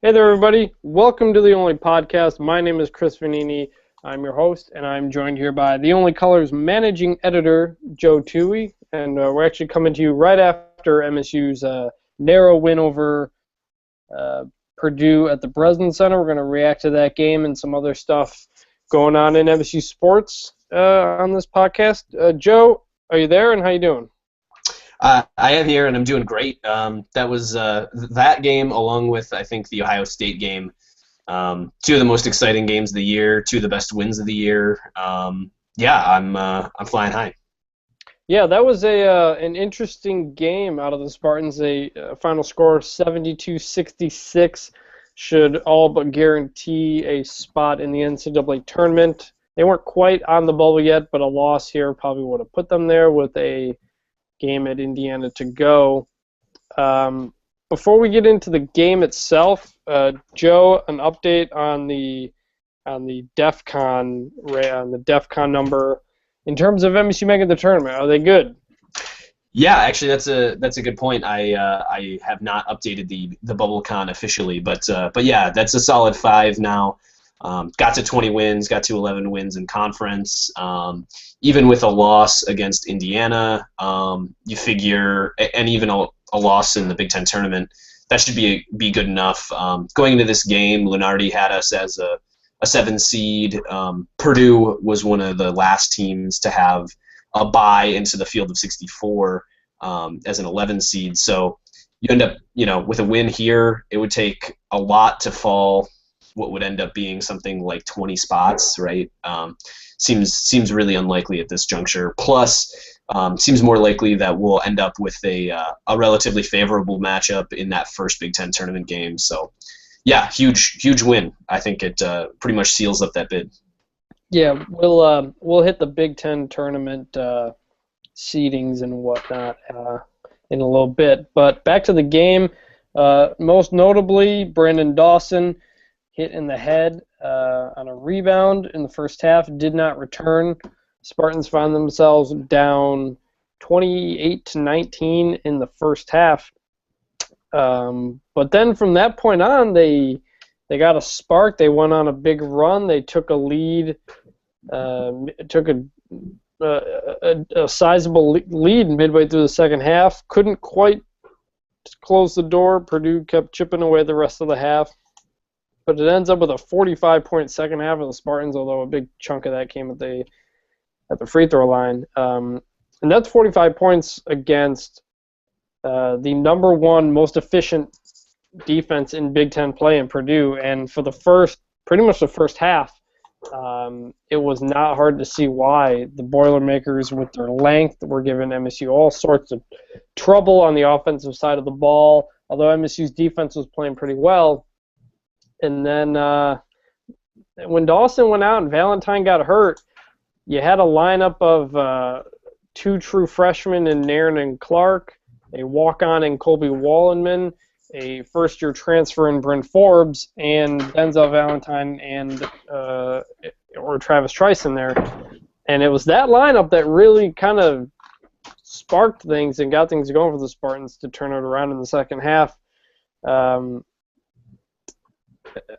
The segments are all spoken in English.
Hey there, everybody. Welcome to The Only Podcast. My name is Chris Vanini. I'm your host, and I'm joined here by The Only Color's managing editor, Joe Toohey. And we're actually coming to you right after MSU's narrow win over uh, Purdue at the Breslin Center. We're going to react to that game and some other stuff going on in MSU sports on this podcast. Joe, are you there, and how you doing? I am here, and I'm doing great. That was that game, along with I think the Ohio State game, two of the most exciting games of the year, two of the best wins of the year. Yeah, I'm flying high. Yeah, that was an interesting game out of the Spartans. A final score of 72-66 should all but guarantee a spot in the NCAA tournament. They weren't quite on the bubble yet, but a loss here probably would have put them there with a game at Indiana to go. Before we get into the game itself, Joe, an update on the DEF CON on the DEF CON number in terms of MSU making the tournament. Are they good? Yeah, actually, that's a good point. I have not updated the BubbleCon officially, but yeah, that's a solid 5 now. Got to 20 wins, got to 11 wins in conference. Even with a loss against Indiana, you figure, and even a loss in the Big Ten tournament, that should be good enough. Going into this game, Lunardi had us as a 7 seed. Purdue was one of the last teams to have a bye into the field of 64 as an 11 seed. So you end up, with a win here, it would take a lot to fall what would end up being something like 20 spots, right? Seems really unlikely at this juncture. Plus, seems more likely that we'll end up with a relatively favorable matchup in that first Big Ten tournament game. So, yeah, huge win. I think it pretty much seals up that bid. Yeah, we'll hit the Big Ten tournament seedings and whatnot in a little bit. But back to the game. Most notably, Branden Dawson hit in the head on a rebound in the first half, did not return. Spartans found themselves down 28-19 in the first half. But then from that point on, they got a spark. They went on a big run. They took a lead, took a sizable lead midway through the second half. Couldn't quite close the door. Purdue kept chipping away the rest of the half. But it ends up with a 45-point second half of the Spartans, although a big chunk of that came at the free throw line. And that's 45 points against the number one most efficient defense in Big Ten play in Purdue. And for pretty much the first half, it was not hard to see why the Boilermakers, with their length, were giving MSU all sorts of trouble on the offensive side of the ball, although MSU's defense was playing pretty well. And then when Dawson went out and Valentine got hurt, you had a lineup of 2 true freshmen in Nairn and Clark, a walk-on in Colby Wallenman, a first-year transfer in Bryn Forbes, and Denzel Valentine and or Travis Trice in there. And it was that lineup that really kind of sparked things and got things going for the Spartans to turn it around in the second half.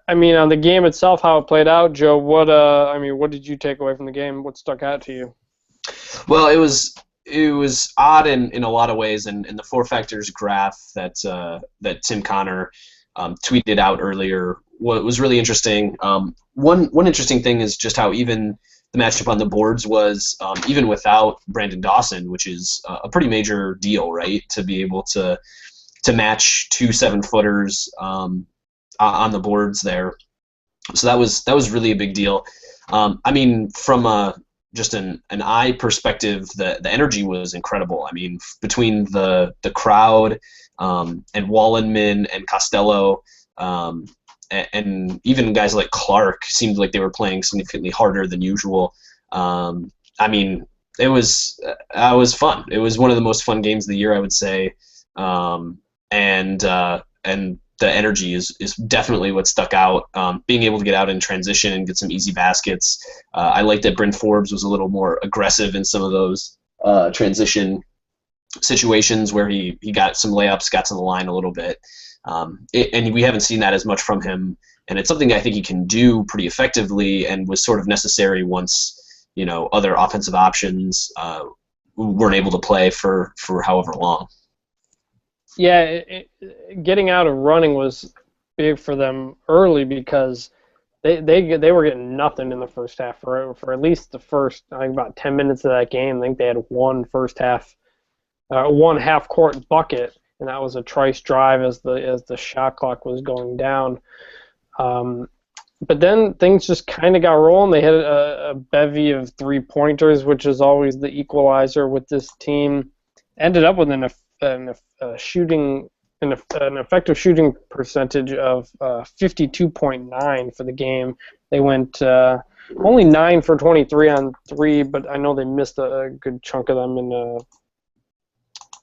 I mean, on the game itself, how it played out, Joe. What did you take away from the game? What stuck out to you? Well, it was odd in a lot of ways, and the four factors graph that Tim Connor tweeted out earlier was really interesting. One interesting thing is just how even the matchup on the boards was, even without Branden Dawson, which is a pretty major deal, right? To be able to match 2 7-footers on the boards there. So that was really a big deal. I mean, from just an eye perspective, the energy was incredible. I mean, between the crowd and Wallenman and Costello, and even guys like Clark seemed like they were playing significantly harder than usual. I mean, it was fun. It was one of the most fun games of the year, I would say. And the energy is definitely what stuck out. Being able to get out in transition and get some easy baskets. I like that Bryn Forbes was a little more aggressive in some of those transition situations where he got some layups, got to the line a little bit. And we haven't seen that as much from him. And it's something I think he can do pretty effectively, and was sort of necessary once other offensive options weren't able to play for however long. Yeah, getting out of running was big for them early because they were getting nothing in the first half for at least the first, I think, about 10 minutes of that game. I think they had one half court bucket, and that was a Trice drive as the shot clock was going down. But then things just kind of got rolling. They had a bevy of three-pointers, which is always the equalizer with this team. Ended up with an effective shooting percentage of 52.9 for the game. They went only 9 for 23 on three, but I know they missed a good chunk of them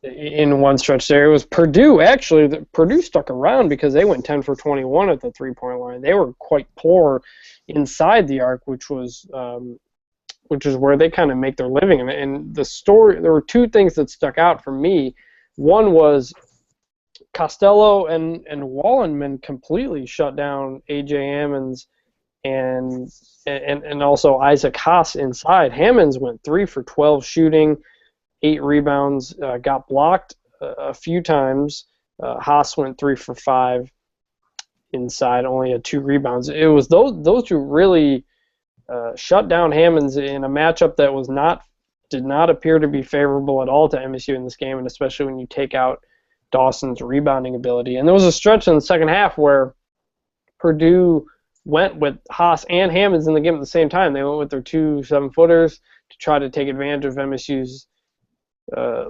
in one stretch there. It was Purdue, actually. Purdue stuck around because they went 10 for 21 at the three-point line. They were quite poor inside the arc, which is where they kind of make their living. And the story, there were two things that stuck out for me. One was Costello and Wallenman completely shut down A.J. Hammonds and also Isaac Haas inside. Hammonds went 3 for 12 shooting, 8 rebounds, got blocked a few times. Haas went 3 for 5 inside, only had 2 rebounds. It was those two really shut down Hammonds in a matchup that did not appear to be favorable at all to MSU in this game, and especially when you take out Dawson's rebounding ability. And there was a stretch in the second half where Purdue went with Haas and Hammonds in the game at the same time. They went with their 2 7-footers to try to take advantage of MSU's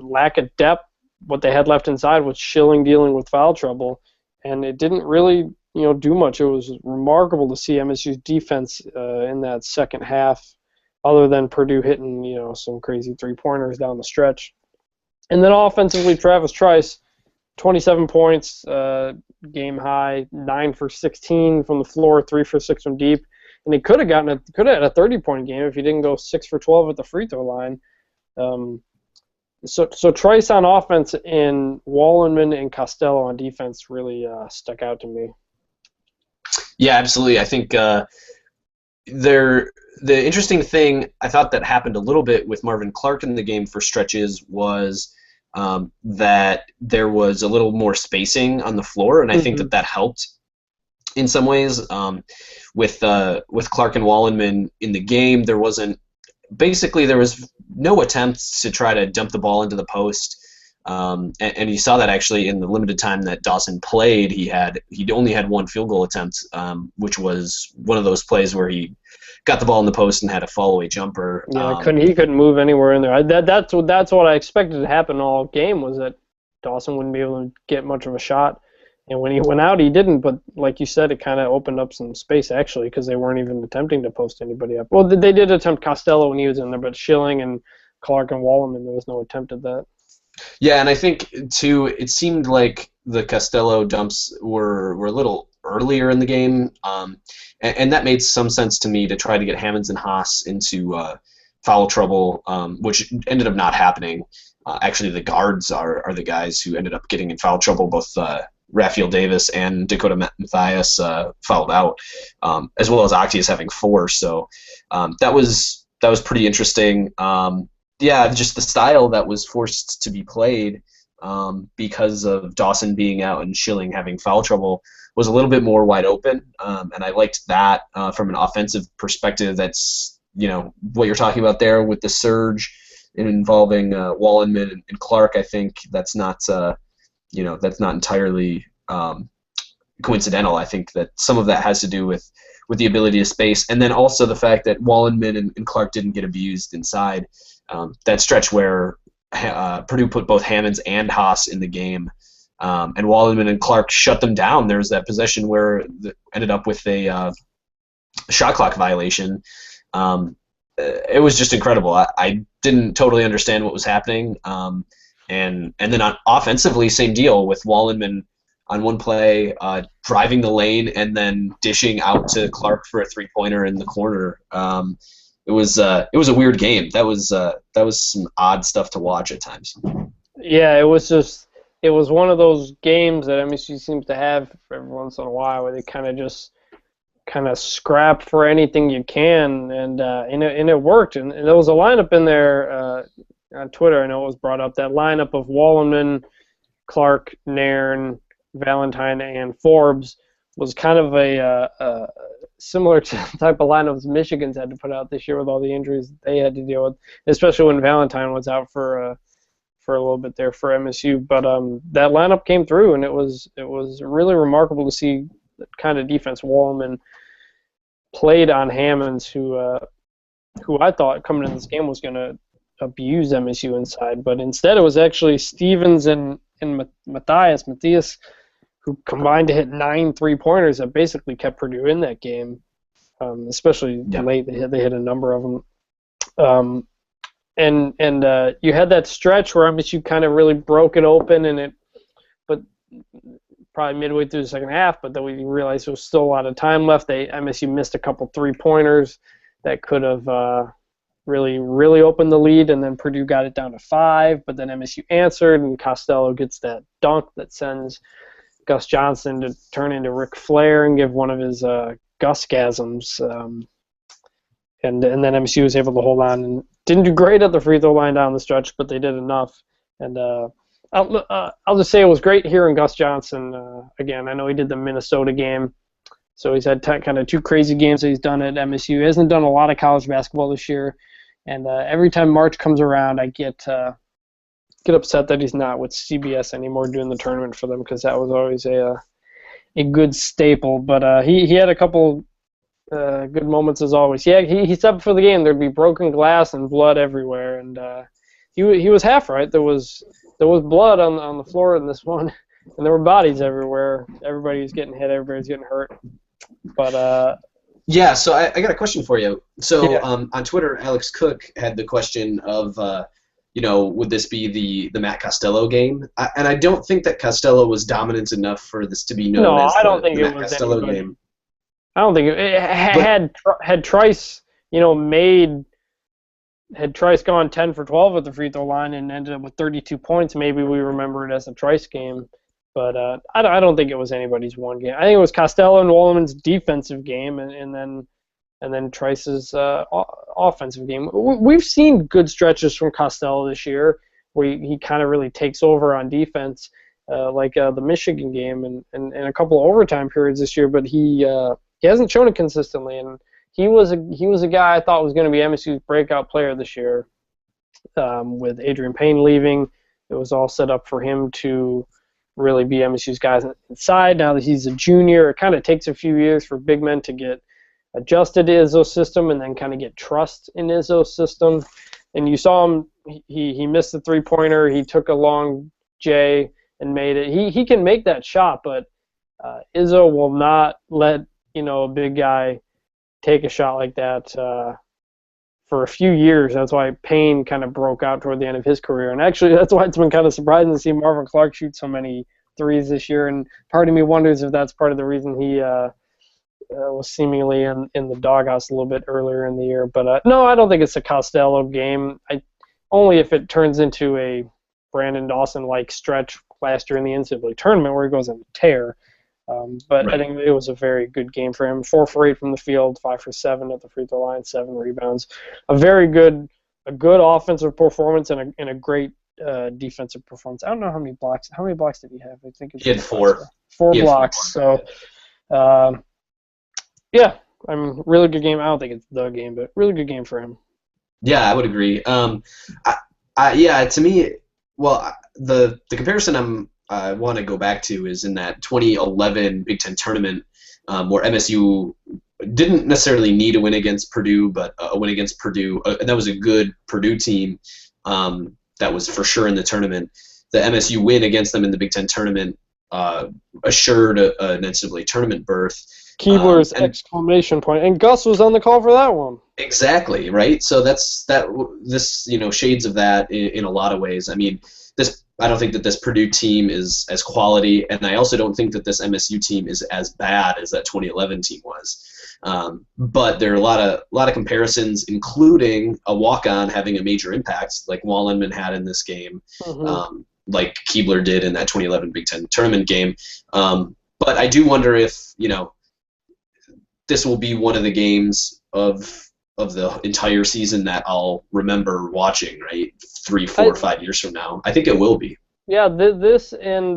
lack of depth. What they had left inside was Schilling dealing with foul trouble, and it didn't really do much. It was remarkable to see MSU's defense in that second half, other than Purdue hitting some crazy three-pointers down the stretch. And then offensively, Travis Trice, 27 points, game high, 9 for 16 from the floor, 3 for 6 from deep, and he could have had a 30-point game if he didn't go 6 for 12 at the free throw line. So Trice on offense and Wallenman and Costello on defense really stuck out to me. Yeah, absolutely. I think the interesting thing I thought that happened a little bit with Marvin Clark in the game for stretches was that there was a little more spacing on the floor, and I think that helped in some ways. With Clark and Wallenman in the game, there was no attempts to try to dump the ball into the post. And you saw that actually in the limited time that Dawson played. He only had 1 field goal attempt, which was one of those plays where he got the ball in the post and had a fall-away jumper. Yeah, he couldn't move anywhere in there. That's what I expected to happen all game, was that Dawson wouldn't be able to get much of a shot. And when he went out, he didn't. But like you said, it kind of opened up some space, actually, because they weren't even attempting to post anybody up. Well, they did attempt Costello when he was in there, but Schilling and Clark and Wallenman, there was no attempt at that. Yeah, and I think, too, it seemed like the Costello dumps were a little earlier in the game, and that made some sense to me, to try to get Hammonds and Haas into foul trouble, which ended up not happening. Actually, the guards are the guys who ended up getting in foul trouble. Both Raphael Davis and Dakota Mathias fouled out, as well as Octius having 4. So that was pretty interesting. Yeah, just the style that was forced to be played because of Dawson being out and Schilling having foul trouble was a little bit more wide open, and I liked that from an offensive perspective. That's what you're talking about there with the surge involving Wallenman and Clark. I think that's not entirely coincidental. I think that some of that has to do with the ability to space, and then also the fact that Wallenman and Clark didn't get abused inside. That stretch where Purdue put both Hammonds and Haas in the game, and Wallenman and Clark shut them down. There was that possession where ended up with a shot clock violation. It was just incredible. I didn't totally understand what was happening. And then offensively, same deal with Wallenman on one play, driving the lane and then dishing out to Clark for a 3-pointer in the corner. It was a weird game. That was some odd stuff to watch at times. Yeah, it was just it was one of those games that MSU seems to have every once in a while, where they kind of scrap for anything you can, and it worked. And there was a lineup in there on Twitter. I know it was brought up, that lineup of Wallenman, Clark, Nairn, Valentine, and Forbes was kind of a similar to the type of lineups Michigan's had to put out this year with all the injuries they had to deal with, especially when Valentine was out for a little bit there for MSU. But that lineup came through, and it was really remarkable to see the kind of defense Wallenman played on Hammonds, who I thought coming into this game was going to abuse MSU inside, but instead it was actually Stevens and Matthias, who combined to hit 9 3-pointers that basically kept Purdue in that game, especially late. They hit a number of them. And you had that stretch where MSU kind of really broke it open, but probably midway through the second half, but then we realized there was still a lot of time left. MSU missed a couple 3-pointers that could have really, really opened the lead, and then Purdue got it down to 5, but then MSU answered, and Costello gets that dunk that sends Gus Johnson to turn into Ric Flair and give one of his Gus-gasms. And then MSU was able to hold on and didn't do great at the free throw line down the stretch, but they did enough. And I'll just say it was great hearing Gus Johnson again. I know he did the Minnesota game, so he's had kind of 2 crazy games that he's done at MSU. He hasn't done a lot of college basketball this year, and every time March comes around, I get upset that he's not with CBS anymore doing the tournament for them, because that was always a good staple. But he had a couple good moments as always. Yeah, he stepped for the game. There'd be broken glass and blood everywhere, and he was half right. There was blood on the floor in this one, and there were bodies everywhere. Everybody was getting hit. Everybody was getting hurt. But yeah, so I got a question for you. So on Twitter, Alex Cook had the question of, would this be the Matt Costello game? And I don't think that Costello was dominant enough for this to be known as the Matt Costello game. I don't think it had Trice, had Trice gone 10 for 12 at the free throw line and ended up with 32 points, maybe we remember it as a Trice game. But I don't think it was anybody's one game. I think it was Costello and Wallenman's defensive game, and then Trice's offensive game. We've seen good stretches from Costello this year where he kind of really takes over on defense, like the Michigan game and a couple of overtime periods this year. But he hasn't shown it consistently, and he was a guy I thought was going to be MSU's breakout player this year. With Adrian Payne leaving, it was all set up for him to really be MSU's guys inside. Now that he's a junior, it kind of takes a few years for big men to get adjusted to Izzo's system and then kind of get trust in Izzo's system. And you saw him, he missed the 3-pointer, he took a long J and made it. He can make that shot, but Izzo will not let a big guy take a shot like that for a few years. That's why Payne kind of broke out toward the end of his career. And actually, that's why it's been kind of surprising to see Marvin Clark shoot so many threes this year. And part of me wonders if that's part of the reason he was seemingly in the doghouse a little bit earlier in the year. But no, I don't think it's a Costello game. Only if it turns into a Brandon Dawson-like stretch last year in the NCAA tournament where he goes on a tear. But right. I think it was a very good game for him. 4 for 8 from the field, 5 for 7 at the free throw line, 7 rebounds. A good offensive performance and a great defensive performance. I don't know how many blocks. How many blocks did he have? I think he had 4. 4 blocks. So, really good game. I don't think it's the game, but really good game for him. Yeah, I would agree. To me, well, the comparison I want to go back to is in that 2011 Big Ten tournament where MSU didn't necessarily need a win against Purdue, but a win against Purdue, and that was a good Purdue team that was for sure in the tournament. The MSU win against them in the Big Ten tournament assured an NCAA tournament berth. Keebler's exclamation point, and Gus was on the call for that one. Exactly, right? So this shades of that in a lot of ways. I mean, I don't think that this Purdue team is as quality, and I also don't think that this MSU team is as bad as that 2011 team was. But there are a lot of comparisons, including a walk-on having a major impact, like Wallenman had in this game. Mm-hmm. like Keebler did in that 2011 Big Ten tournament game. But I do wonder if, this will be one of the games of the entire season that I'll remember watching, right? 3, 4, 5 years from now. I think it will be. Yeah, this and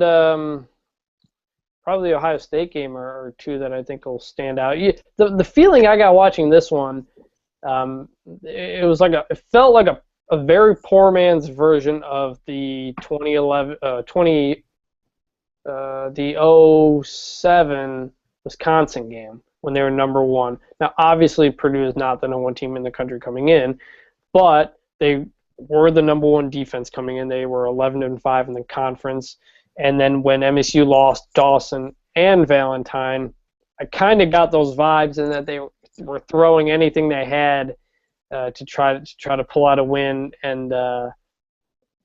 probably the Ohio State game are two that I think will stand out. The feeling I got watching this one, it felt like a very poor man's version of the 2011 the 07 Wisconsin game when they were number one. Now, obviously, Purdue is not the number one team in the country coming in, but they were the number one defense coming in. They were 11-5 in the conference. And then when MSU lost Dawson and Valentine, I kind of got those vibes in that they were throwing anything they had to try to pull out a win, and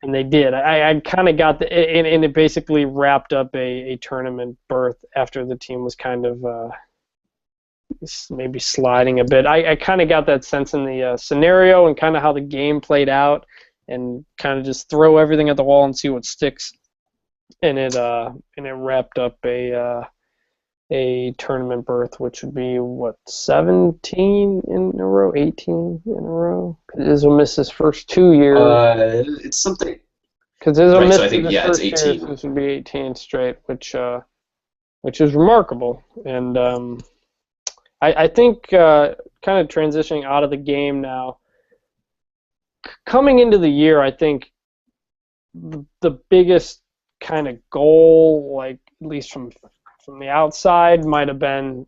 they did. I kind of got and it basically wrapped up a tournament berth after the team was kind of maybe sliding a bit. I kind of got that sense in the scenario and kind of how the game played out, and kind of just throw everything at the wall and see what sticks. And it wrapped up a tournament berth, which would be 17 in a row, 18 in a row. Because Izzo missed his first 2 years. It's something. Because Izzo missed so I think, his it's first 18. year, so this would be 18 straight, which is remarkable. And I think kind of transitioning out of the game now, coming into the year, I think the biggest kind of goal, like at least from the outside, might have been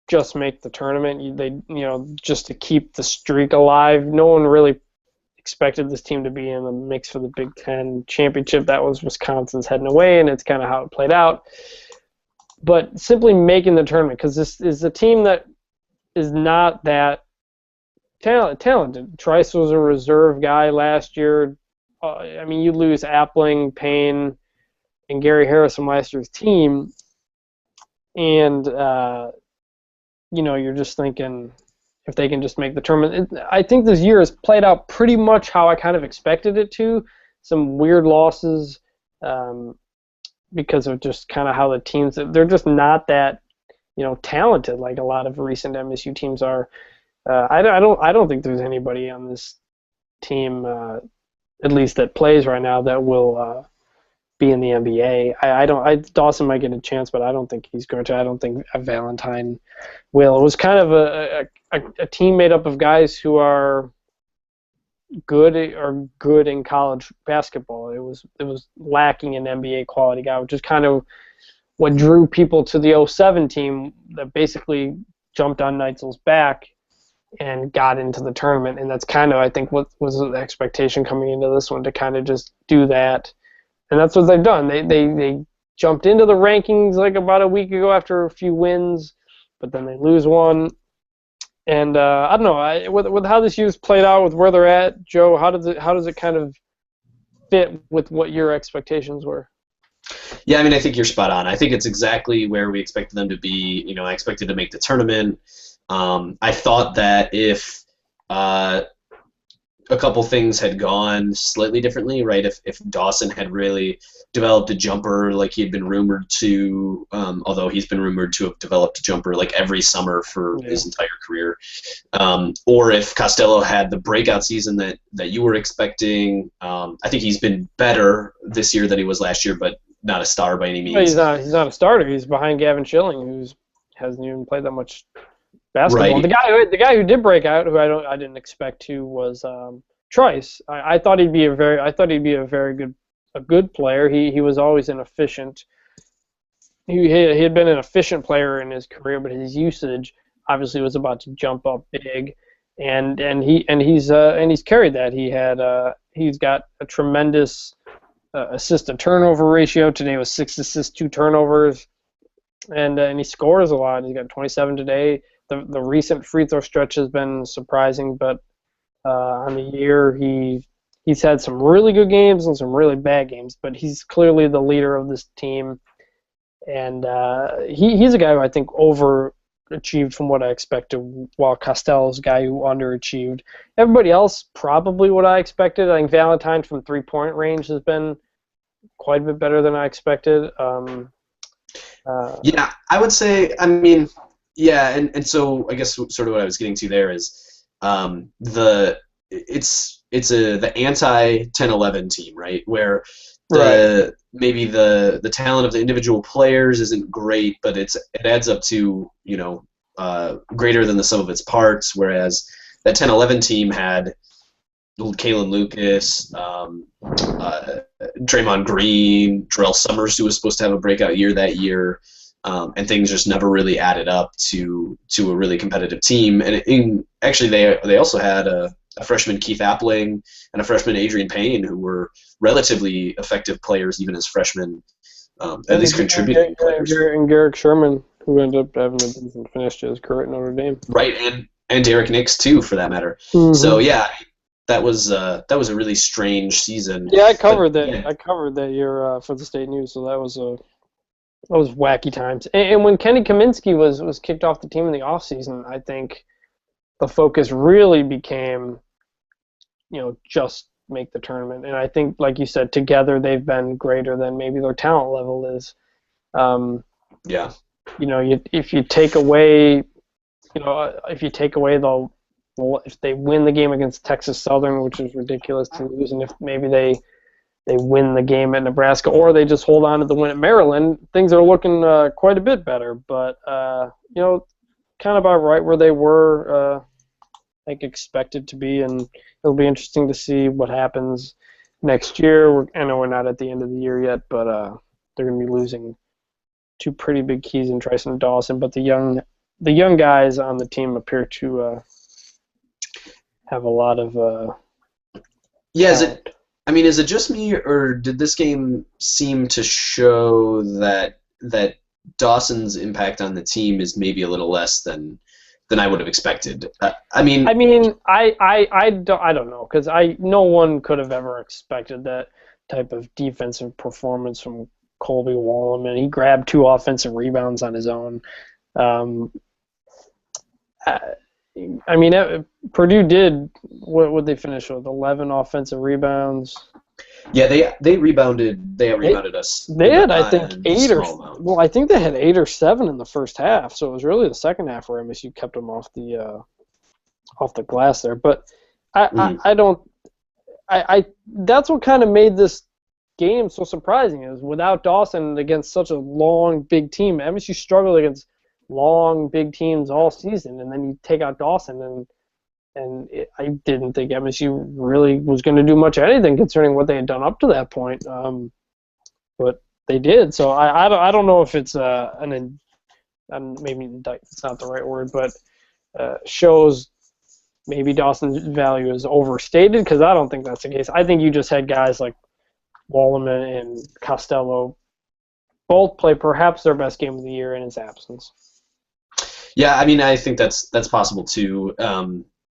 just make the tournament. Just to keep the streak alive. No one really expected this team to be in the mix for the Big Ten championship. That was Wisconsin's heading away, and it's kind of how it played out. But simply making the tournament, because this is a team that is not that talented. Trice was a reserve guy last year. You lose Appling, Payne, and Gary Harris from last year's team, and you're just thinking if they can just make the tournament. I think this year has played out pretty much how I kind of expected it to. Some weird losses because of just kind of how the teams, they're just not that talented like a lot of recent MSU teams are. I don't think there's anybody on this team, at least that plays right now, that will be in the NBA. Dawson might get a chance, but I don't think he's going to. I don't think Valentine will. It was kind of a team made up of guys who are good in college basketball. It was lacking an NBA quality guy, which is kind of what drew people to the 07 team that basically jumped on Neitzel's back and got into the tournament. And that's kind of, I think, what was the expectation coming into this one, to kind of just do that. And that's what they've done. They jumped into the rankings like about a week ago after a few wins, but then they lose one. And I don't know, with how this year's played out, with where they're at, Joe, how does it kind of fit with what your expectations were? Yeah, I think you're spot on. I think it's exactly where we expected them to be. I expected to make the tournament. I thought that if a couple things had gone slightly differently, right? If Dawson had really developed a jumper like he had been rumored to, although he's been rumored to have developed a jumper like every summer for his entire career, or if Costello had the breakout season that you were expecting. I think he's been better this year than he was last year, but not a star by any means. Well, he's not a starter. He's behind Gavin Schilling, who hasn't even played that much basketball. Right. The guy who did break out, who I didn't expect to, was Trice. I thought he'd be a very good player. He was always an efficient. He had been an efficient player in his career, but his usage obviously was about to jump up big, and he's carried that. He's got a tremendous assist to turnover ratio. Today was 6 assists, 2 turnovers, and he scores a lot. He's got 27 today. The recent free throw stretch has been surprising, but on the year he's had some really good games and some really bad games. But he's clearly the leader of this team, and he's a guy who I think overachieved from what I expected, while Costello's a guy who underachieved. Everybody else probably what I expected. I think Valentine from 3-point range has been quite a bit better than I expected. Yeah, I would say. I mean, yeah, and so I guess sort of what I was getting to there is the it's the anti 10-11 team, right? Where Right. maybe the talent of the individual players isn't great, but it adds up to greater than the sum of its parts. Whereas that 10-11 team had Kalen Lucas, Draymond Green, Terrell Summers, who was supposed to have a breakout year that year, and things just never really added up to a really competitive team. And actually, they also had a freshman Keith Appling and a freshman Adrian Payne, who were relatively effective players even as freshmen, at least contributing players. And Garrick Sherman, who ended up having a decent finish to his career at Notre Dame. Right, and Derek Nix too, for that matter. Mm-hmm. So yeah, that was a really strange season. Yeah, I covered that. Yeah. I covered that year for the State News, so that was wacky times. And when Kenny Kaminsky was kicked off the team in the offseason, I think the focus really became, just make the tournament. And I think, like you said, together they've been greater than maybe their talent level is. Yeah. If you take away, if they win the game against Texas Southern, which is ridiculous to lose, and if maybe they win the game at Nebraska, or they just hold on to the win at Maryland, things are looking quite a bit better. But kind of about right where they were, I think, expected to be, and it'll be interesting to see what happens next year. I know we're not at the end of the year yet, but they're going to be losing two pretty big keys in Trice and Dawson. But the young guys on the team appear to have a lot of. Is it just me, or did this game seem to show that Dawson's impact on the team is maybe a little less than I would have expected? I don't know, because no one could have ever expected that type of defensive performance from Colby Wallerman. He grabbed 2 offensive rebounds on his own. Purdue did, what would they finish with, 11 offensive rebounds? Yeah, they rebounded. They rebounded us. They had, I think, 8 or I think they had 8 or 7 in the first half. So it was really the second half where MSU kept them off the glass there. But I don't. That's what kind of made this game so surprising, is without Dawson against such a long, big team. MSU struggled against long, big teams all season, and then you take out Dawson, I didn't think MSU really was going to do much of anything concerning what they had done up to that point, but they did. So I don't know if it's maybe it's not the right word, but shows maybe Dawson's value is overstated, because I don't think that's the case. I think you just had guys like Wallerman and Costello both play perhaps their best game of the year in his absence. Yeah, I think that's possible too.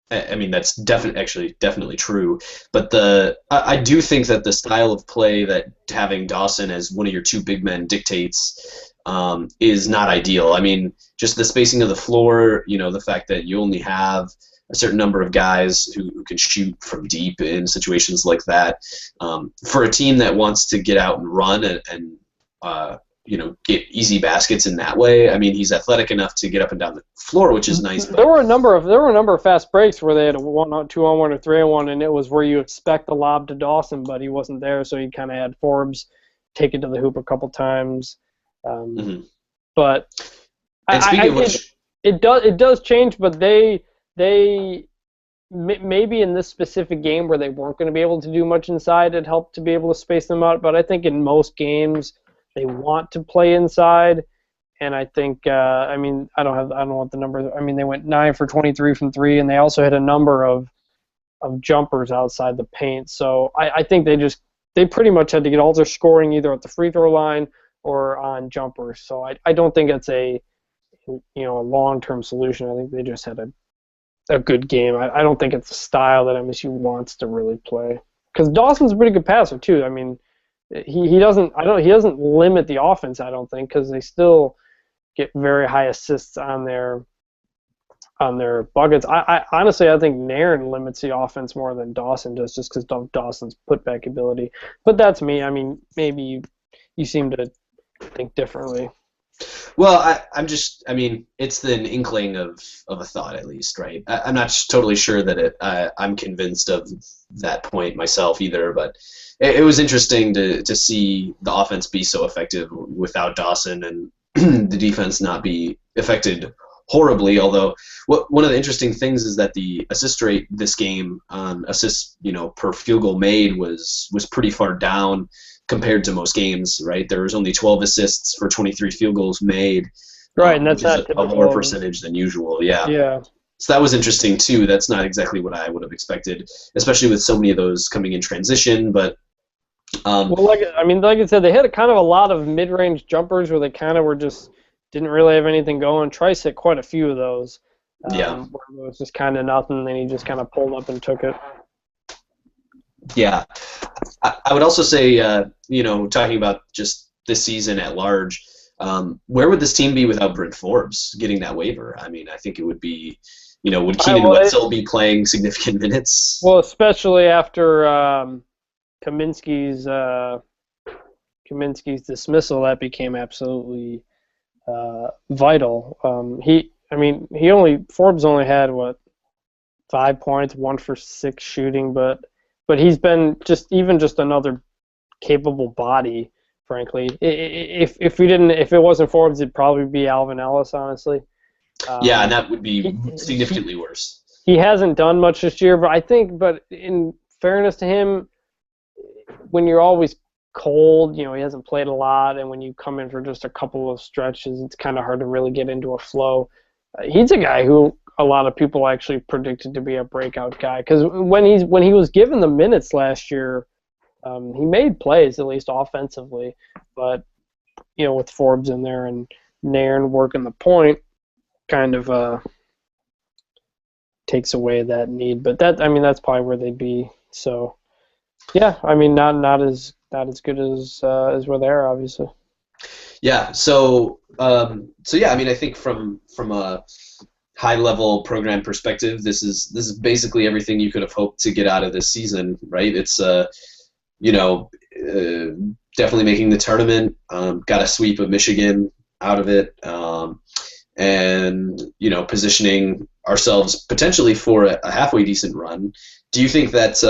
That's definitely true. But I do think that the style of play that having Dawson as one of your 2 big men dictates is not ideal. Just the spacing of the floor, the fact that you only have a certain number of guys who can shoot from deep in situations like that. For a team that wants to get out and run and get easy baskets in that way. He's athletic enough to get up and down the floor, which is nice. There were a number of fast breaks where they had a 1-on-2 2-on-1 or 3-on-1, and it was where you expect the lob to Dawson, but he wasn't there, so you kind of had Forbes take it to the hoop a couple times. But it does change. But they maybe in this specific game where they weren't going to be able to do much inside, it helped to be able to space them out. But I think in most games they want to play inside, and I think I don't want the numbers. They went 9 for 23 from 3, and they also had a number of jumpers outside the paint. So I think they pretty much had to get all their scoring either at the free throw line or on jumpers. So I don't think it's a long-term solution. I think they just had a good game. I don't think it's a style that MSU wants to really play, because Dawson's a pretty good passer too. He doesn't limit the offense, I don't think, because they still get very high assists on their on their buckets. I honestly, I think Nairn limits the offense more than Dawson does, just because of Dawson's putback ability. But that's me. I mean, maybe you seem to think differently. Well, I mean, it's an inkling of a thought at least, right? I'm not totally sure that I'm convinced of that point myself either, but it was interesting to see the offense be so effective without Dawson and the defense not be affected horribly. Although one of the interesting things is that the assist rate this game on assists, per field goal made was pretty far down compared to most games, right? There was only 12 assists for 23 field goals made. Right, and that's which is not a lower percentage than usual. Yeah. Yeah. So that was interesting too. That's not exactly what I would have expected, especially with so many of those coming in transition. But well, like I said, they hit kind of a lot of mid-range jumpers where they kind of were just didn't really have anything going. Trice hit quite a few of those. Yeah. Where it was just kind of nothing, and then he just kind of pulled up and took it. Yeah. I would also say, talking about just this season at large, where would this team be without Bryn Forbes getting that waiver? I mean, I think it would be, would Keenan Wetzel be playing significant minutes? Well, especially after Kaminsky's dismissal, that became absolutely vital. Forbes only had 5 points, 1 for 6 shooting, but he's been just another capable body. Frankly, if it wasn't Forbes, it'd probably be Alvin Ellis, honestly. Yeah, and that would be significantly worse. He hasn't done much this year, but in fairness to him, when you're always cold, he hasn't played a lot, and when you come in for just a couple of stretches, it's kind of hard to really get into a flow. He's a guy who a lot of people actually predicted to be a breakout guy, because when he was given the minutes last year, he made plays, at least offensively, but with Forbes in there and Nairn working the point, kind of takes away that need. But that's probably where they'd be. So yeah, not as good as where they are, obviously. Yeah. So yeah, I think from a high level program perspective, this is basically everything you could have hoped to get out of this season, right? It's definitely making the tournament, got a sweep of Michigan out of it, and positioning ourselves potentially for a halfway decent run. Do you think that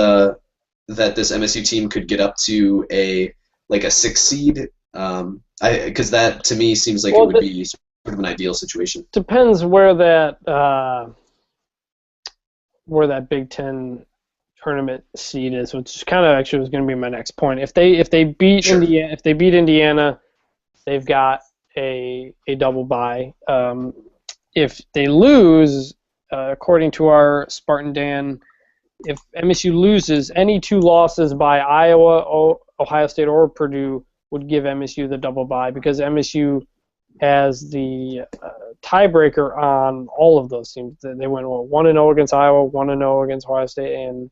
that this MSU team could get up to a 6 seed? Because that to me seems like it would be sort of an ideal situation. Depends where that Big Ten tournament seed is, which kind of actually was going to be my next point. If they beat Sure. Indiana, they've got a double bye. If they lose, according to our Spartan Dan, if MSU loses, any 2 losses by Iowa, Ohio State, or Purdue would give MSU the double bye, because MSU has the tiebreaker on all of those teams. They went 1-0 against Iowa, 1-0 against Ohio State, and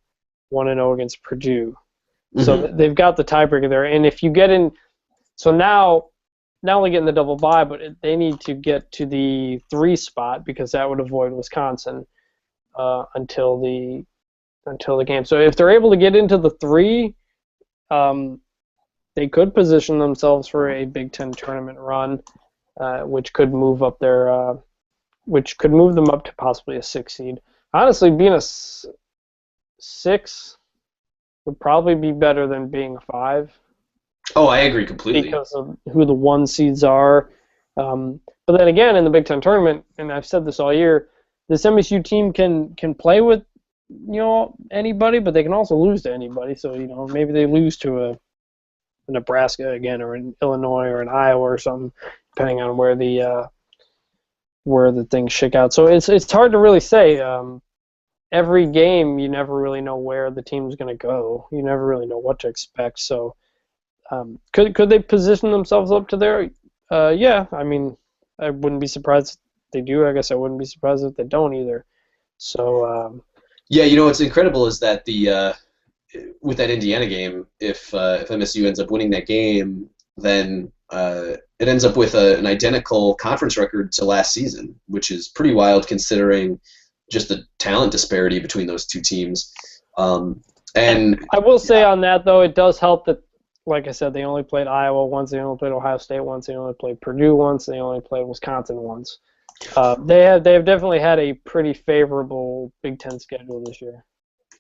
1-0 against Purdue. Mm-hmm. So they've got the tiebreaker there. And if you get in, so now not only getting the double bye, but they need to get to the 3 spot, because that would avoid Wisconsin until the game. So if they're able to get into the 3, they could position themselves for a Big Ten tournament run, which could move them up to possibly a 6 seed. Honestly, being a 6 would probably be better than being a 5. Oh, I agree completely. Because of who the 1 seeds are. But then again, in the Big Ten tournament, and I've said this all year, this MSU team can play with anybody, but they can also lose to anybody. So maybe they lose to a Nebraska again, or an Illinois, or an Iowa, or something, depending on where the things shake out. So it's hard to really say. Every game, you never really know where the team's going to go. You never really know what to expect. So could they position themselves up to there? Yeah. I wouldn't be surprised if they do. I guess I wouldn't be surprised if they don't either. So yeah, what's incredible is that with that Indiana game, if MSU ends up winning that game, then it ends up with an identical conference record to last season, which is pretty wild considering just the talent disparity between those two teams. And I will say on that, though, it does help that, like I said, they only played Iowa once, they only played Ohio State once, they only played Purdue once, they only played Wisconsin once. They have definitely had a pretty favorable Big Ten schedule this year.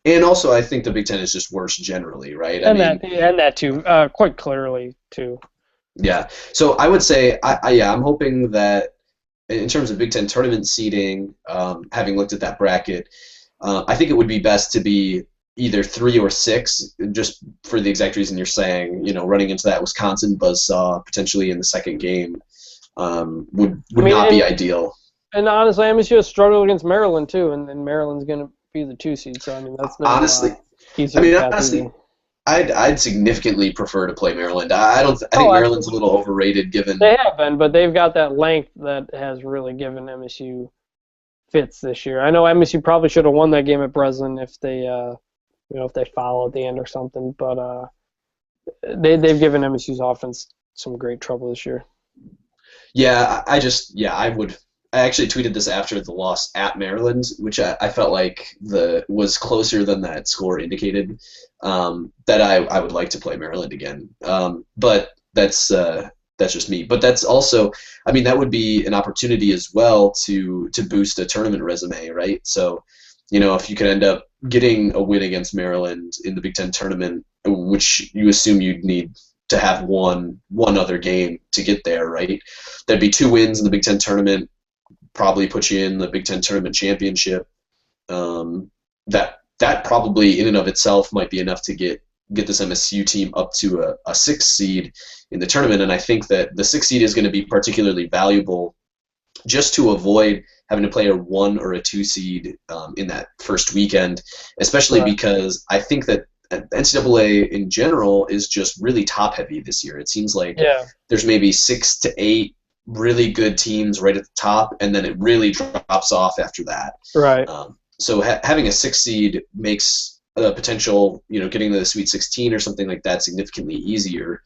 And also, I think the Big Ten is just worse generally, right? And that too, quite clearly too. Yeah. So I would say, I'm hoping that in terms of Big Ten tournament seeding, having looked at that bracket, I think it would be best to be either 3 or 6, just for the exact reason you're saying. Running into that Wisconsin buzzsaw potentially in the second game would not be ideal. And honestly, MSU has struggled against Maryland too, and Maryland's going to be the 2 seed. So that's not honestly. I'd significantly prefer to play Maryland. I think Maryland's a little overrated given they have been, but they've got that length that has really given MSU fits this year. I know MSU probably should have won that game at Breslin if they if they foul at the end or something, but they've given MSU's offense some great trouble this year. Yeah, I would. I actually tweeted this after the loss at Maryland, which I felt like was closer than that score indicated. That I would like to play Maryland again, but that's just me. But that's also, that would be an opportunity as well to boost a tournament resume, right? So, if you could end up getting a win against Maryland in the Big Ten tournament, which you assume you'd need to have one other game to get there, right? That'd be 2 wins in the Big Ten tournament, probably put you in the Big Ten tournament championship. That probably in and of itself might be enough to get this MSU team up to a 6th seed in the tournament, and I think that the 6th seed is going to be particularly valuable just to avoid having to play a 1 or a 2 seed in that first weekend, especially because I think that NCAA in general is just really top heavy this year. It seems like there's maybe 6 to 8 really good teams right at the top, and then it really drops off after that. Right. So having a 6 seed makes potential, getting to the Sweet 16 or something like that significantly easier.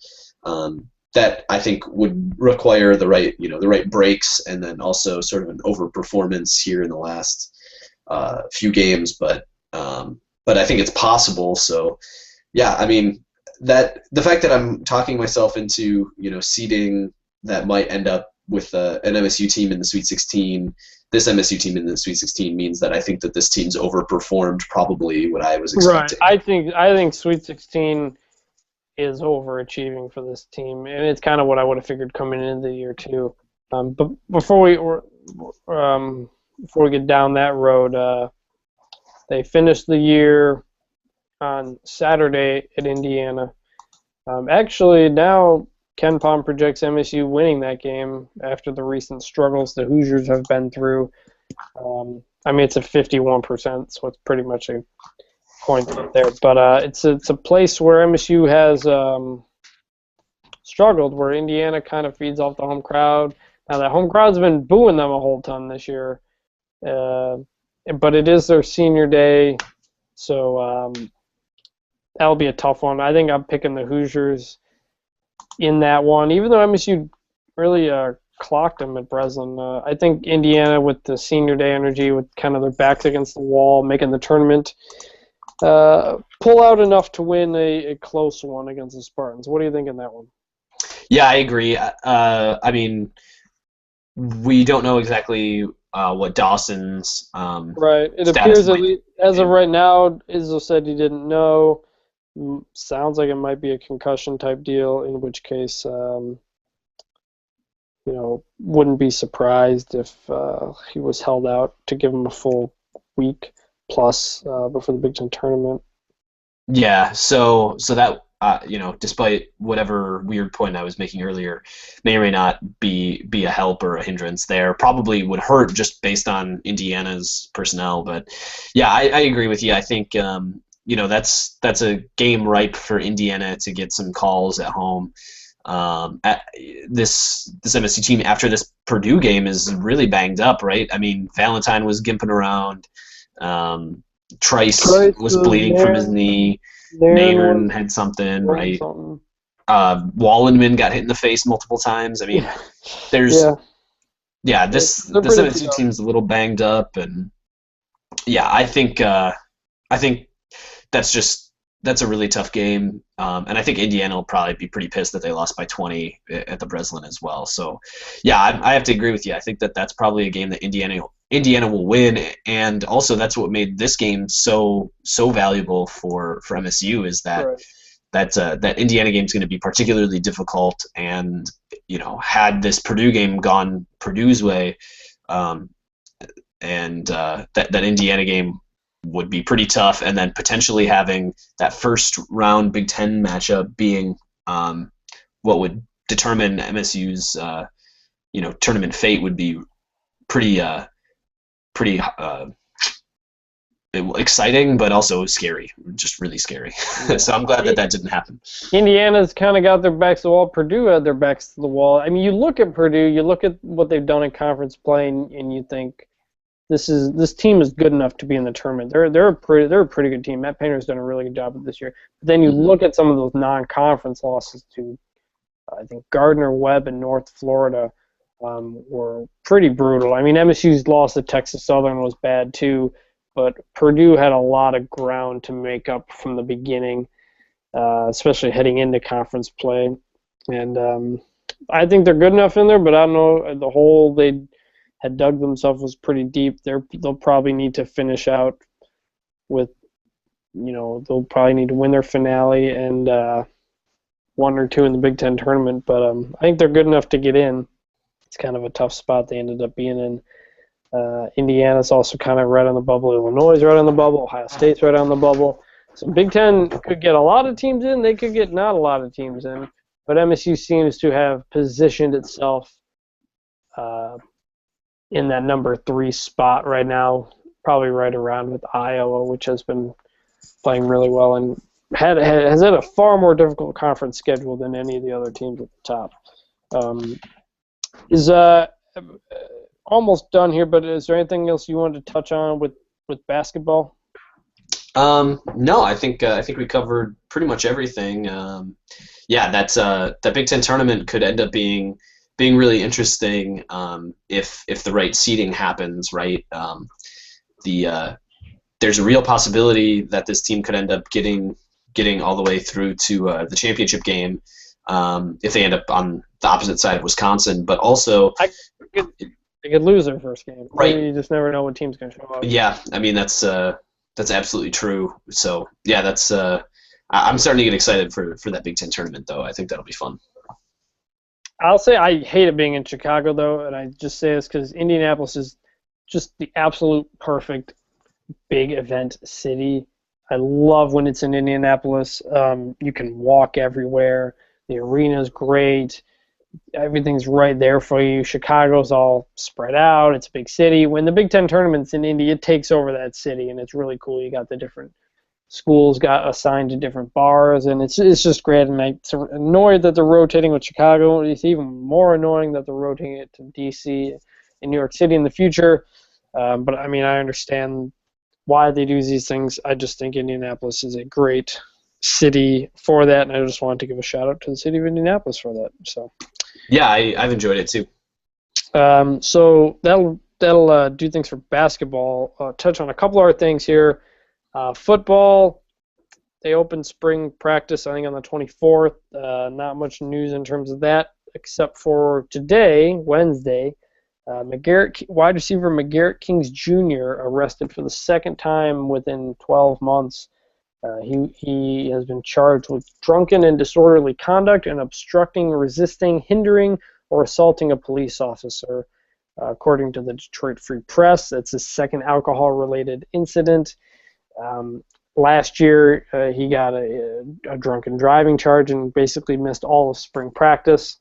That I think would require the right breaks, and then also sort of an overperformance here in the last few games. But I think it's possible. So yeah, that the fact that I'm talking myself into seeding that might end up with an MSU team in the Sweet 16. This MSU team in the Sweet 16 means that I think that this team's overperformed probably what I was expecting. Right. I think Sweet 16 is overachieving for this team, and it's kind of what I would have figured coming into the year too. But before we get down that road, they finished the year on Saturday at Indiana. Actually, now Ken Pom projects MSU winning that game after the recent struggles the Hoosiers have been through. It's a 51%, so it's pretty much a point there. But it's a place where MSU has struggled, where Indiana kind of feeds off the home crowd. Now, the home crowd's been booing them a whole ton this year, but it is their senior day, so that'll be a tough one. I think I'm picking the Hoosiers in that one, even though MSU really clocked them at Breslin. I think Indiana, with the senior day energy, with kind of their backs against the wall, making the tournament, pull out enough to win a close one against the Spartans. What do you think in that one? Yeah, I agree. We don't know exactly what Dawson's right. It appears that as of right now, Izzo said he didn't know. Sounds like it might be a concussion type deal, in which case, wouldn't be surprised if he was held out to give him a full week plus before the Big Ten tournament. Yeah, so that despite whatever weird point I was making earlier, may or may not be a help or a hindrance there. Probably would hurt just based on Indiana's personnel. But yeah, I agree with you. I think that's a game ripe for Indiana to get some calls at home. This MSU team after this Purdue game is really banged up, right? Valentine was gimping around. Trice was bleeding from his knee. Nairn had something, right? Wallenman got hit in the face multiple times. I mean, there's this MSU team's a little banged up, and I think that's a really tough game, and I think Indiana will probably be pretty pissed that they lost by 20 at the Breslin as well. So, I have to agree with you. I think that's probably a game that Indiana will win, and also that's what made this game so valuable for MSU is that. Right. That Indiana game is going to be particularly difficult, and had this Purdue game gone Purdue's way, that Indiana game would be pretty tough, and then potentially having that first round Big Ten matchup being what would determine MSU's tournament fate would be pretty exciting, but also scary, just really scary. So I'm glad that didn't happen. Indiana's kind of got their backs to the wall. Purdue had their backs to the wall. I mean, you look at Purdue, you look at what they've done in conference play, and you think this team is good enough to be in the tournament. They're a pretty good team. Matt Painter's done a really good job of this year. But then you look at some of those non-conference losses to, I think Gardner Webb and North Florida were pretty brutal. I mean, MSU's loss to Texas Southern was bad too. But Purdue had a lot of ground to make up from the beginning, especially heading into conference play. And I think they're good enough in there, but I don't know. The hole they had dug themselves was pretty deep. They'll probably need to finish out with, they'll probably need to win their finale and 1 or 2 in the Big Ten tournament. But I think they're good enough to get in. It's kind of a tough spot they ended up being in. Indiana's also kind of right on the bubble. Illinois is right on the bubble. Ohio State's right on the bubble. So Big Ten could get a lot of teams in. They could get not a lot of teams in. But MSU seems to have positioned itself in that number 3 spot right now, probably right around with Iowa, which has been playing really well and has had a far more difficult conference schedule than any of the other teams at the top. Almost done here, but is there anything else you wanted to touch on with basketball? No, I think we covered pretty much everything. That Big Ten tournament could end up being really interesting if the right seeding happens. Right, there's a real possibility that this team could end up getting all the way through to the championship game if they end up on the opposite side of Wisconsin. But also, they could lose their first game. Right. You just never know what team's going to show up. Yeah, I mean that's absolutely true. So that's I'm starting to get excited for that Big Ten tournament though. I think that'll be fun. I'll say I hate it being in Chicago though, and I just say this because Indianapolis is just the absolute perfect big event city. I love when it's in Indianapolis. You can walk everywhere. The arena's great. Everything's right there for you. Chicago's all spread out. It's a big city. When the Big Ten tournament's in Indy, it takes over that city, and it's really cool. You got the different schools got assigned to different bars, and it's just great. And I'm annoyed that they're rotating with Chicago. It's even more annoying that they're rotating it to D.C. and New York City in the future. But, I mean, I understand why they do these things. I just think Indianapolis is a great city for that, and I just wanted to give a shout-out to the city of Indianapolis for that. So. Yeah, I've enjoyed it too. So that'll do things for basketball. Touch on a couple other things here. Football, they opened spring practice, I think, on the 24th. Not much news in terms of that, except for today, Wednesday. Wide receiver McGarrett Kings Jr. arrested for the second time within 12 months. He has been charged with drunken and disorderly conduct and obstructing, resisting, hindering, or assaulting a police officer. According to the Detroit Free Press, it's his second alcohol-related incident. Last year, he got a drunken driving charge and basically missed all of spring practice.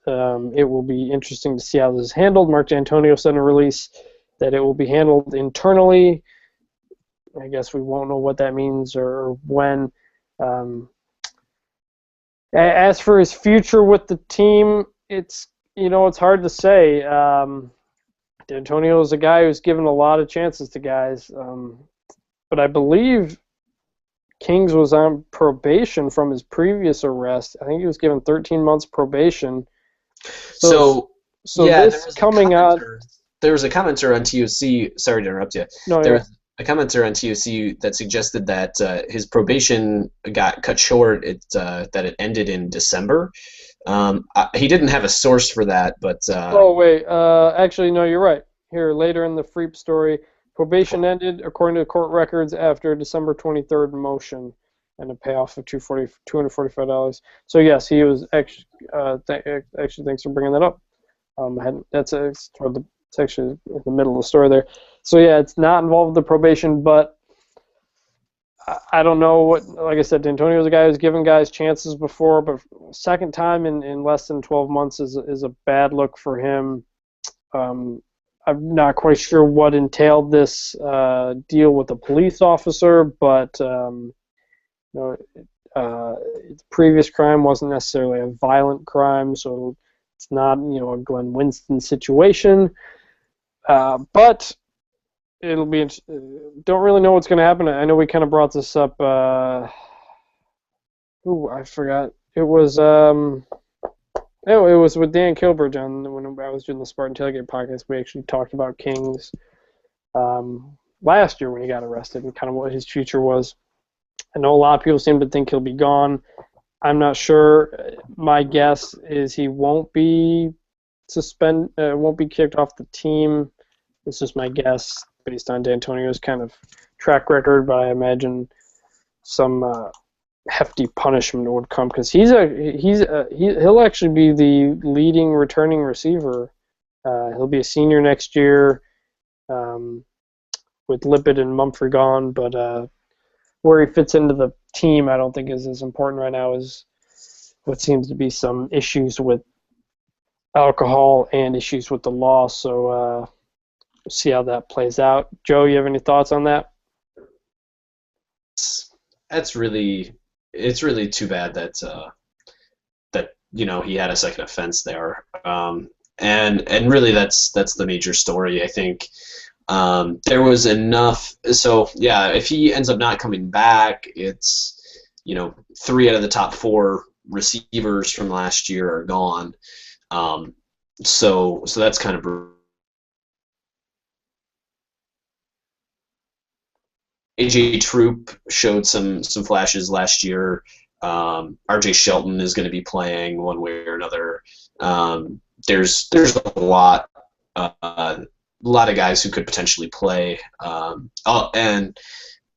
It will be interesting to see how this is handled. Mark D'Antonio said in a release that it will be handled internally. I guess we won't know what that means or when. As for his future with the team, it's hard to say. D'Antonio is a guy who's given a lot of chances to guys, but I believe Kings was on probation from his previous arrest. I think he was given 13 months probation. So yeah, this coming out. There was a commenter on TOC. Sorry to interrupt you. No, there was a commenter on TOC that suggested that his probation got cut short. That it ended in December. He didn't have a source for that, but. Oh wait, actually no, you're right. Here later in the Freep story, probation ended according to court records after December 23rd motion and a payoff of $245. So yes, he was actually. Actually, thanks for bringing that up. It's actually in the middle of the story there. So yeah, it's not involved with the probation, but I don't know what. Like I said, D'Antonio's a guy who's given guys chances before, but second time in less than 12 months is a bad look for him. I'm not quite sure what entailed this deal with the police officer, but the previous crime wasn't necessarily a violent crime, so it's not a Glenn Winston situation. But it'll be. Don't really know what's going to happen. I know we kind of brought this up. I forgot. It was. It was with Dan Kilbridge when I was doing the Spartan Tailgate podcast. We actually talked about Kings last year when he got arrested and kind of what his future was. I know a lot of people seem to think he'll be gone. I'm not sure. My guess is he won't be won't be kicked off the team. It's just my guess based on D'Antonio's kind of track record, but I imagine some hefty punishment would come because he'll actually be the leading returning receiver. He'll be a senior next year with Lippett and Mumphrey gone, but where he fits into the team I don't think is as important right now as what seems to be some issues with alcohol and issues with the law, so we'll see how that plays out. Joe, you have any thoughts on that? It's really too bad that he had a second offense there, and really that's the major story. I think there was enough. So yeah, if he ends up not coming back, it's 3 out of the top 4 receivers from last year are gone. So that's kind of. AJ Troop showed some flashes last year. RJ Shelton is going to be playing one way or another. There's a lot of guys who could potentially play.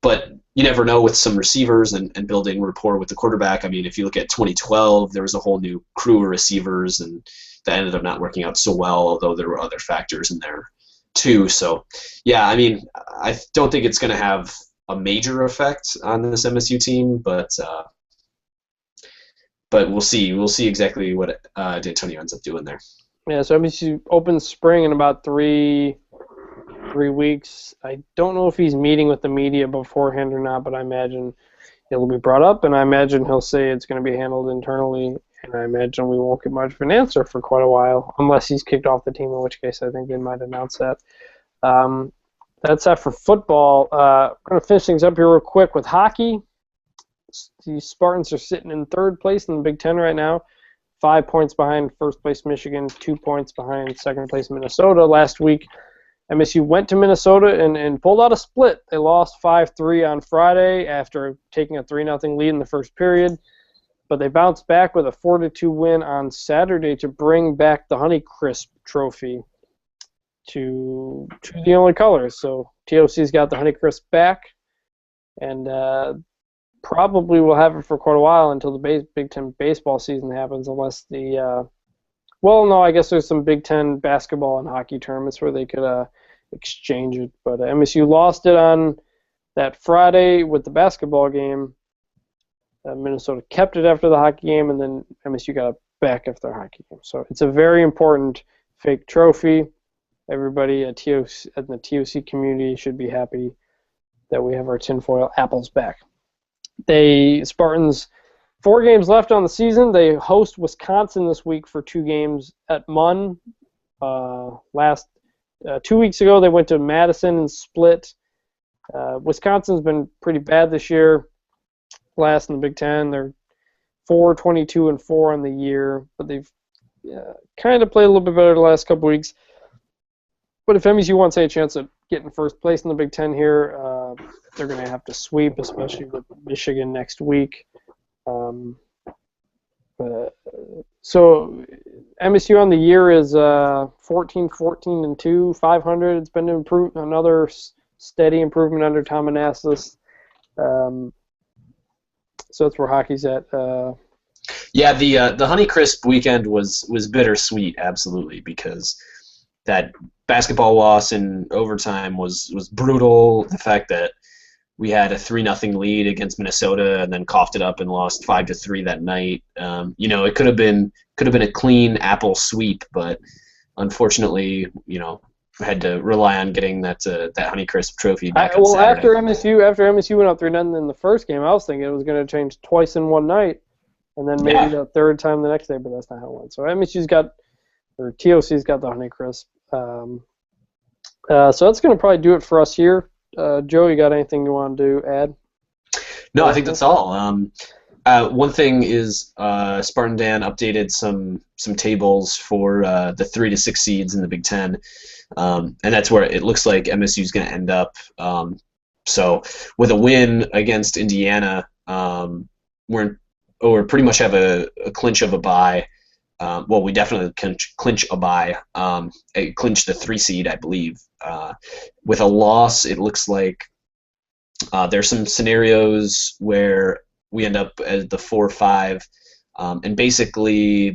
But you never know with some receivers and building rapport with the quarterback. I mean, if you look at 2012, there was a whole new crew of receivers, and that ended up not working out so well, although there were other factors in there too. So, yeah, I mean, I don't think it's going to have a major effect on this MSU team, but we'll see. We'll see exactly what D'Antonio ends up doing there. Yeah, so MSU opens spring in about three weeks. I don't know if he's meeting with the media beforehand or not, but I imagine it'll be brought up, and I imagine he'll say it's going to be handled internally, and I imagine we won't get much of an answer for quite a while, unless he's kicked off the team, in which case I think they might announce that. That's that for football. I'm going to finish things up here real quick with hockey. The Spartans are sitting in 3rd place in the Big Ten right now, 5 points behind first place Michigan, 2 points behind second place Minnesota. Last week, MSU went to Minnesota and pulled out a split. They lost 5-3 on Friday after taking a 3-0 lead in the first period, but they bounced back with a 4-2 win on Saturday to bring back the Honeycrisp Trophy to the only colors. So TOC's got the Honeycrisp back, and probably will have it for quite a while until the Big Ten baseball season happens, unless I guess there's some Big Ten basketball and hockey tournaments where they could exchange it. But MSU lost it on that Friday with the basketball game. Minnesota kept it after the hockey game, and then MSU got it back after the hockey game. So it's a very important fake trophy. Everybody at the TOC community should be happy that we have our tinfoil apples back. Spartans, 4 games left on the season. They host Wisconsin this week for 2 games at Munn. 2 weeks ago, they went to Madison and split. Wisconsin's been pretty bad this year. last in the Big Ten. They're 4-22-4 on the year, but they've kind of played a little bit better the last couple weeks. But if MSU wants a chance at getting first place in the Big Ten here, they're going to have to sweep, especially with Michigan next week. So MSU on the year is 14-14-2, 500. It's been another steady improvement under Tom Manassas. So that's where hockey's at. Yeah, the Honeycrisp weekend was bittersweet, absolutely, because that basketball loss in overtime was brutal. The fact that we had a 3-0 lead against Minnesota and then coughed it up and lost 5-3 that night. It could have been a clean Apple sweep, but unfortunately, had to rely on getting that Honeycrisp trophy back on Saturday. after MSU went up 3-0 in the first game, I was thinking it was going to change twice in one night, and then maybe the third time the next day, but that's not how it went. So TOC's got the Honeycrisp. So that's going to probably do it for us here. Joe, you got anything you want to add? No, I think that's all. One thing is Spartan Dan updated some tables for the 3 to 6 seeds in the Big Ten, and that's where it looks like MSU is going to end up. So with a win against Indiana, we're pretty much have a clinch of a bye. Well, we definitely can clinch a bye, clinch the 3 seed, I believe. With a loss, it looks like there's some scenarios where we end up as the 4-5, and basically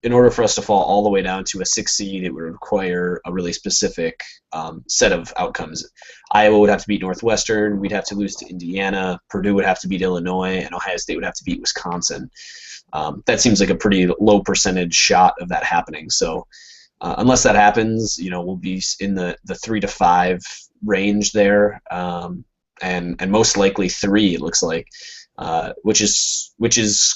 in order for us to fall all the way down to a 6 seed, it would require a really specific set of outcomes. Iowa would have to beat Northwestern, we'd have to lose to Indiana, Purdue would have to beat Illinois, and Ohio State would have to beat Wisconsin. That seems like a pretty low percentage shot of that happening. So unless that happens, we'll be in the 3 to 5 range there, and most likely 3. It looks like, which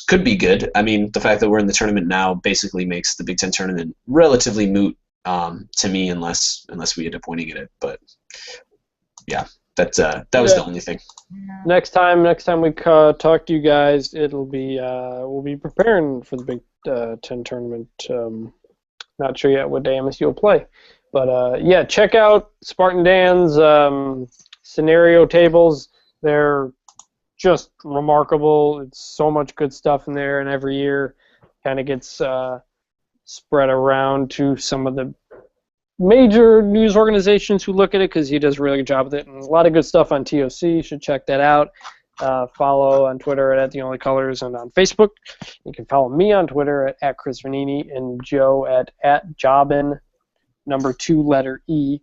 could be good. I mean, the fact that we're in the tournament now basically makes the Big Ten tournament relatively moot to me, unless we end up winning it. But yeah. That was the only thing. Next time we talk to you guys, it'll be we'll be preparing for the Big Ten tournament. Not sure yet what day MSU will play, but check out Spartan Dan's scenario tables. They're just remarkable. It's so much good stuff in there, and every year kind of gets spread around to some of the major news organizations who look at it, because he does a really good job with it, and a lot of good stuff on TOC. You should check that out. Follow on Twitter at The Only Colors, and on Facebook you can follow me on Twitter at Chris Vannini, and Joe at Jobin, number 2 letter E.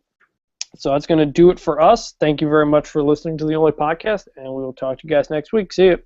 So that's going to do it for us. Thank you very much for listening to The Only Podcast, and we will talk to you guys next week. See you.